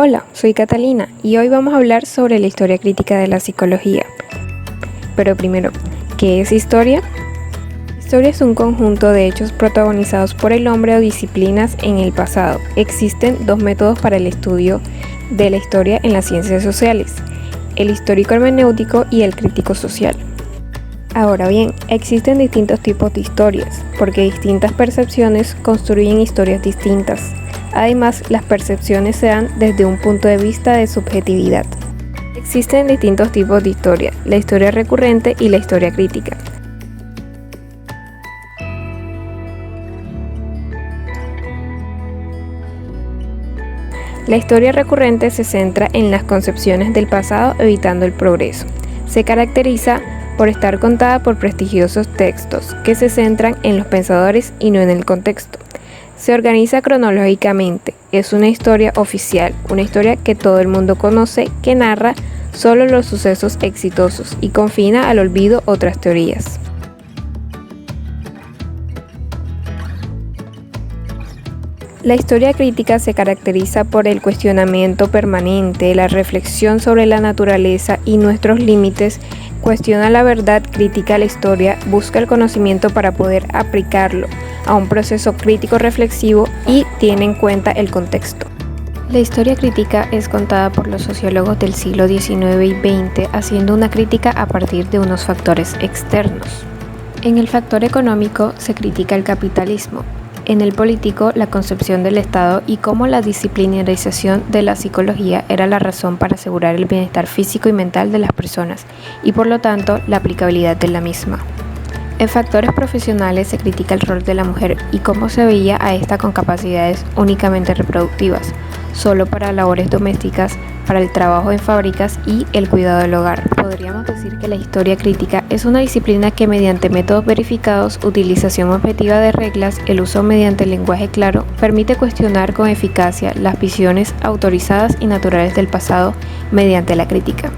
Hola, soy Catalina y hoy vamos a hablar sobre la historia crítica de la psicología. Pero primero, ¿qué es historia? Historia es un conjunto de hechos protagonizados por el hombre o disciplinas en el pasado. Existen dos métodos para el estudio de la historia en las ciencias sociales, el histórico hermenéutico y el crítico social. Ahora bien, existen distintos tipos de historias, porque distintas percepciones construyen historias distintas. Además, las percepciones se dan desde un punto de vista de subjetividad. Existen distintos tipos de historia, la historia recurrente y la historia crítica. La historia recurrente se centra en las concepciones del pasado evitando el progreso. Se caracteriza por estar contada por prestigiosos textos que se centran en los pensadores y no en el contexto. Se organiza cronológicamente, es una historia oficial, una historia que todo el mundo conoce, que narra solo los sucesos exitosos y confina al olvido otras teorías. La historia crítica se caracteriza por el cuestionamiento permanente, la reflexión sobre la naturaleza y nuestros límites, cuestiona la verdad, critica la historia, busca el conocimiento para poder aplicarlo a un proceso crítico reflexivo y tiene en cuenta el contexto. La historia crítica es contada por los sociólogos del siglo XIX y XX haciendo una crítica a partir de unos factores externos. En el factor económico se critica el capitalismo. En el político, la concepción del Estado y cómo la disciplinarización de la psicología era la razón para asegurar el bienestar físico y mental de las personas y por lo tanto la aplicabilidad de la misma. En factores profesionales se critica el rol de la mujer y cómo se veía a esta con capacidades únicamente reproductivas, solo para labores domésticas, para el trabajo en fábricas y el cuidado del hogar. Podríamos decir que la historia crítica es una disciplina que mediante métodos verificados, utilización objetiva de reglas, el uso mediante el lenguaje claro, permite cuestionar con eficacia las visiones autorizadas y naturales del pasado mediante la crítica.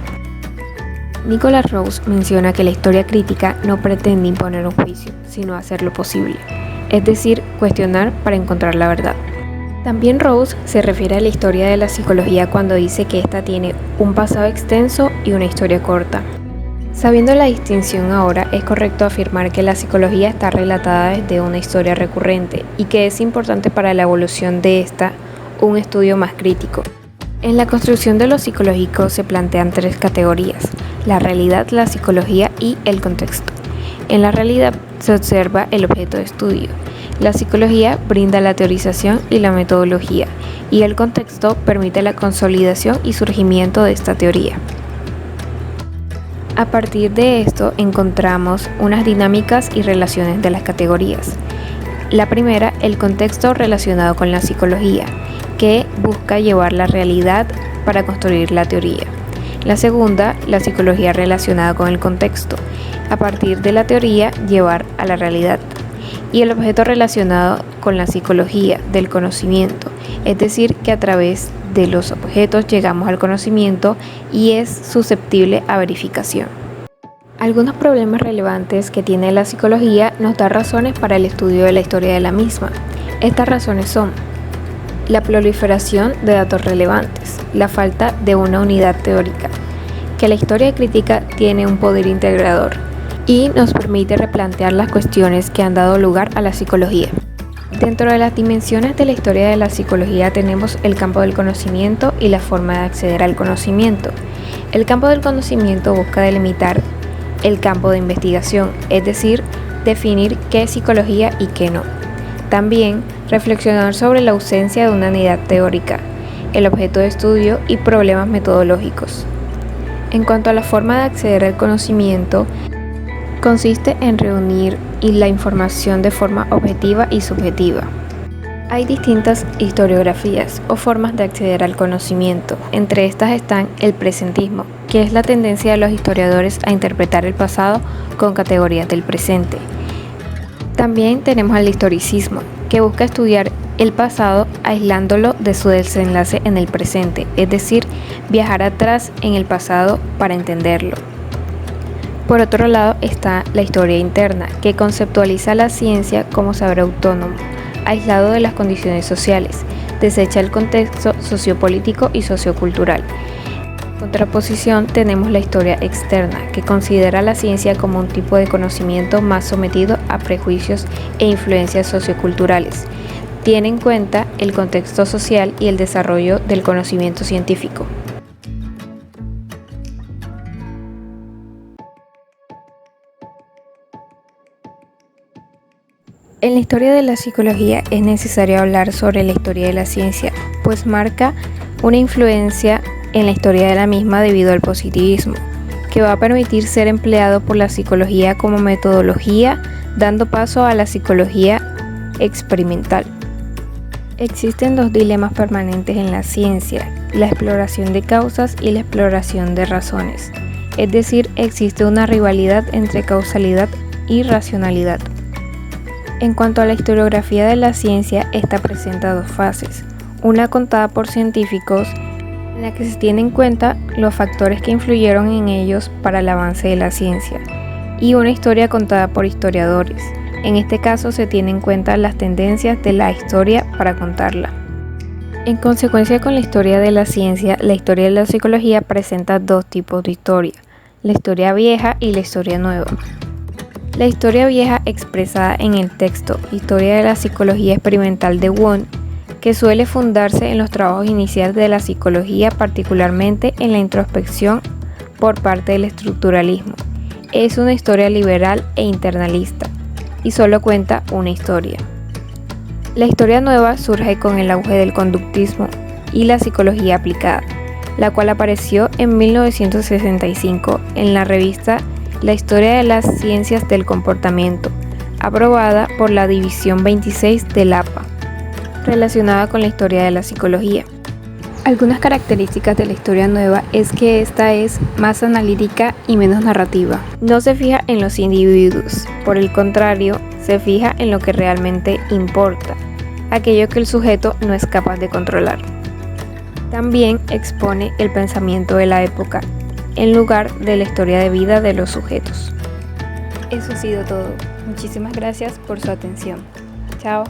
Nicholas Rose menciona que la historia crítica no pretende imponer un juicio, sino hacer lo posible, es decir, cuestionar para encontrar la verdad. También Rose se refiere a la historia de la psicología cuando dice que ésta tiene un pasado extenso y una historia corta. Sabiendo la distinción ahora, es correcto afirmar que la psicología está relatada desde una historia recurrente y que es importante para la evolución de esta un estudio más crítico. En la construcción de lo psicológico se plantean tres categorías: la realidad, la psicología y el contexto. En la realidad se observa el objeto de estudio. La psicología brinda la teorización y la metodología, y el contexto permite la consolidación y surgimiento de esta teoría. A partir de esto encontramos unas dinámicas y relaciones de las categorías. La primera, el contexto relacionado con la psicología, que busca llevar la realidad para construir la teoría. La segunda, la psicología relacionada con el contexto, a partir de la teoría llevar a la realidad. Y el objeto relacionado con la psicología del conocimiento, es decir, que a través de los objetos llegamos al conocimiento y es susceptible a verificación. Algunos problemas relevantes que tiene la psicología nos dan razones para el estudio de la historia de la misma. Estas razones son la proliferación de datos relevantes, la falta de una unidad teórica, que la historia crítica tiene un poder integrador y nos permite replantear las cuestiones que han dado lugar a la psicología. Dentro de las dimensiones de la historia de la psicología tenemos el campo del conocimiento y la forma de acceder al conocimiento. El campo del conocimiento busca delimitar el campo de investigación, es decir, definir qué es psicología y qué no. También reflexionar sobre la ausencia de una unidad teórica, el objeto de estudio y problemas metodológicos. En cuanto a la forma de acceder al conocimiento, consiste en reunir la información de forma objetiva y subjetiva. Hay distintas historiografías o formas de acceder al conocimiento. Entre estas están el presentismo, que es la tendencia de los historiadores a interpretar el pasado con categorías del presente. También tenemos el historicismo, que busca estudiar el pasado aislándolo de su desenlace en el presente, es decir, viajar atrás en el pasado para entenderlo. Por otro lado está la historia interna, que conceptualiza la ciencia como saber autónomo, aislado de las condiciones sociales. desecha el contexto sociopolítico y sociocultural. En contraposición tenemos la historia externa, que considera la ciencia como un tipo de conocimiento más sometido a prejuicios e influencias socioculturales. Tiene en cuenta el contexto social y el desarrollo del conocimiento científico. En la historia de la psicología es necesario hablar sobre la historia de la ciencia, pues marca una influencia en la historia de la misma debido al positivismo, que va a permitir ser empleado por la psicología como metodología, dando paso a la psicología experimental. Existen dos dilemas permanentes en la ciencia, la exploración de causas y la exploración de razones, es decir, existe una rivalidad entre causalidad y racionalidad. En cuanto a la historiografía de la ciencia, esta presenta dos fases, una contada por científicos, en la que se tienen en cuenta los factores que influyeron en ellos para el avance de la ciencia, y una historia contada por historiadores. En este caso se tienen en cuenta las tendencias de la historia para contarla. En consecuencia con la historia de la ciencia, la historia de la psicología presenta dos tipos de historia, la historia vieja y la historia nueva. La historia vieja expresada en el texto Historia de la Psicología Experimental de Wundt, que suele fundarse en los trabajos iniciales de la psicología, particularmente en la introspección por parte del estructuralismo. Es una historia liberal e internalista, y solo cuenta una historia. La historia nueva surge con el auge del conductismo y la psicología aplicada, la cual apareció en 1965 en la revista La Historia de las Ciencias del Comportamiento, aprobada por la División 26 del APA, relacionada con la historia de la psicología. Algunas características de la historia nueva es que esta es más analítica y menos narrativa. No se fija en los individuos, por el contrario, se fija en lo que realmente importa, aquello que el sujeto no es capaz de controlar. También expone el pensamiento de la época, en lugar de la historia de vida de los sujetos. Eso ha sido todo. Muchísimas gracias por su atención. Chao.